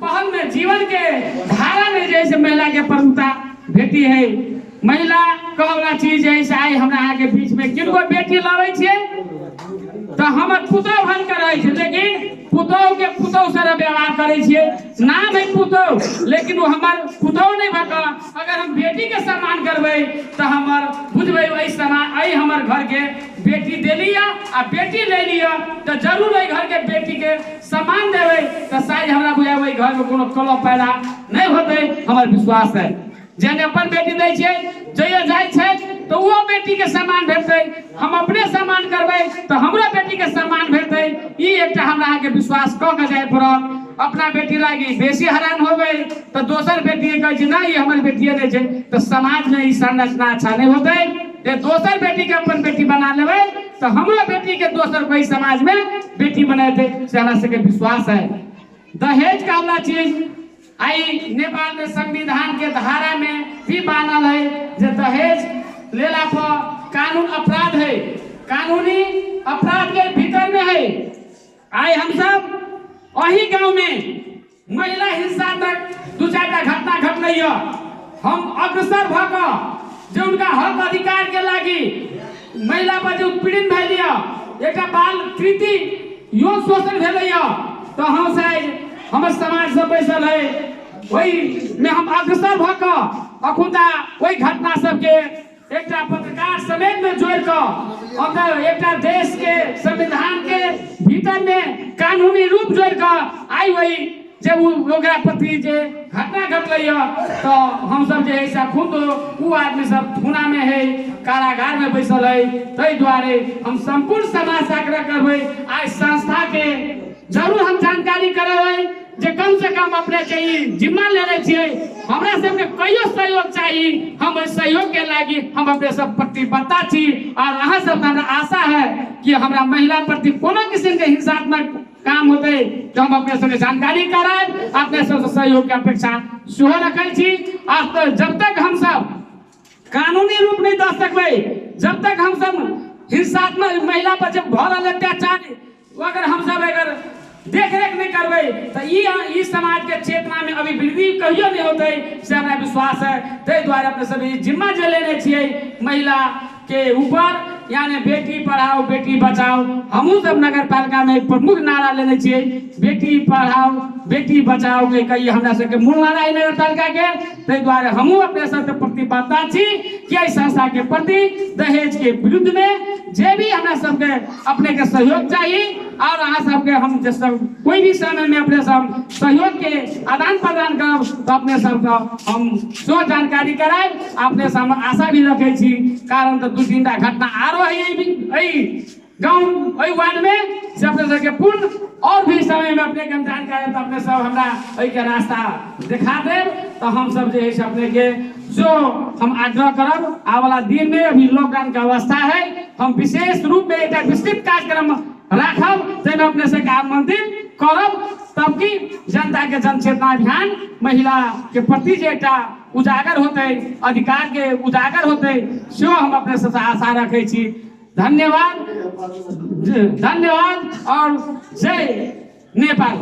पहल में जीवन के धारा में जैसे महिला के प्रमुखता भेटी है। महिला कहला चीज ऐसे आई हमरा आगे बीच में किनको बेटी लावे छे तो हमर पुतौ भन के रहे छे, लेकिन पुतौ के पुतौ से व्यवहार करे छे। नाम है पुतौ, लेकिन वो हमर पुतौ नहीं भका। अगर हम बेटी के सम्मान करबे तो हमर बुझबे वही सम्मान आई हमर घर के बेटी देलिया आ बेटी ले लिया तो जरूर वही घर के बेटी के सम्मान देवे तो शायद हमरा बुझाय वही घर में कोनो कलह पैदा नहीं होते। हमर विश्वास है जेने अपन बेटी दै छै जइए जाय छै तो वो बेटी के सम्मान भेटतै। हम अपने सम्मान करबै तो हमरो बेटी के सम्मान भेटतै। ई एकटा हमरा के विश्वास क के जाय पड़त। अपना बेटी लागी बेसी हैरान होबै तो दोसर बेटी के कहै छै ना ई हमर बेटिए नै छै तो समाज में ई संरचना अच्छा नहीं होतै। जे दोसर बेटी के अपन बेटी बना लेबै तो हमरो बेटी के दोसर कोई समाज में बेटी बनाते से हमरा सबके विश्वास है। दहेज का वाला चीज आई नेपाल में संविधान के धारा में भी बानल है जे दहेज लेला पर कानून अपराध है, कानूनी अपराध के भीतर में है। आई हम सब वही गांव में महिला हिंसा तक दू चार घटना घटलै। हम अग्रसर भक जो उनका हक अधिकार के लागी महिला पर जो उत्पीड़न भेलिया एक बाल कृति यौन शोषण भेलैया तो हम शायद हमर समाज से बैसल है वही में हम अग्रसर भक अखुनता वही घटना सबके एकटा पत्रकार समेत में जोड़ कर अगर एकटा देश के संविधान के भीतर में कानूनी रूप जोड़ कर आई वही जब ओकरा प्रति जे घटना घटलै तो हम सब जे है खुद वो आदमी सब थुना में है, कारागार में बैसल है। तै द्वारे हम संपूर्ण समाज से आग्रह करबै आज संस्था के जरूर हम जानकारी कराबै जे कम से कम अपने चाहिए जिम्मा लेने छिए। हमरा सबके कईयो सहयोग चाहिए, हम सहयोग के लागी हम अपने सब प्रतिबद्धता छी और अहाँ सब हमरा आशा है कि हमरा महिला प्रति कोनो किस्म के हिंसात्मक काम होते तो हम अपने सबके जानकारी कराएब, अपने सब सहयोग के अपेक्षा सेहो रखै छी। और तो जब तक हम सब कानूनी रूप नहीं दे सकबै, जब तक हम सब हिंसात्मक महिला पर जब भ रहल अत्याचार अगर हम सब अगर देख रेख नहीं करबै तो ई समाज के चेतना में अभिवृद्धि कहियो नहीं होते से हमरा विश्वास है। तै द्वारे अपने सभी जिम्मा जे लेने छिए महिला के ऊपर यानी बेटी पढ़ाओ बेटी बचाओ। हमहू सब नगर पालिका में प्रमुख नारा लेने छिए बेटी पढ़ाओ बेटी बचाओ के कई हमरा सबके मूल नारा है नगर पालिका के। तै द्वारे हमहू अपने सबके प्रतिबद्धता छी कि एहि संस्था के प्रति दहेज के विरुद्ध में जे भी हमरा सबके अपने के सहयोग चाहिए और अहाँ सबके हम जे सब कोई भी समय में अपने सब सहयोग के आदान प्रदान करब तो अपने सबके हम सो जानकारी कराएब। अपने सब आशा भी रखे छी कारण तो दू तीन घटना आरो है गाँव वार्ड में से अपने सबके पूर्ण और भी समय में अपने के हम जानकारी तो अपने सब हमरा के रास्ता दिखा देव तो हम सब जो है अपने के जो हम आग्रह करब आ वाला दिन में अभी लॉकडाउन का अवस्था है हम विशेष रूप में एक विस्तृत कार्यक्रम राखब जैसे अपने से आमंत्रित करब तब की जनता के जन चेतना अभियान महिला के प्रति जो एक उजागर होते अधिकार के उजागर होते सो हम अपने से आशा रखे छी। धन्यवाद धन्यवाद और जय नेपाल।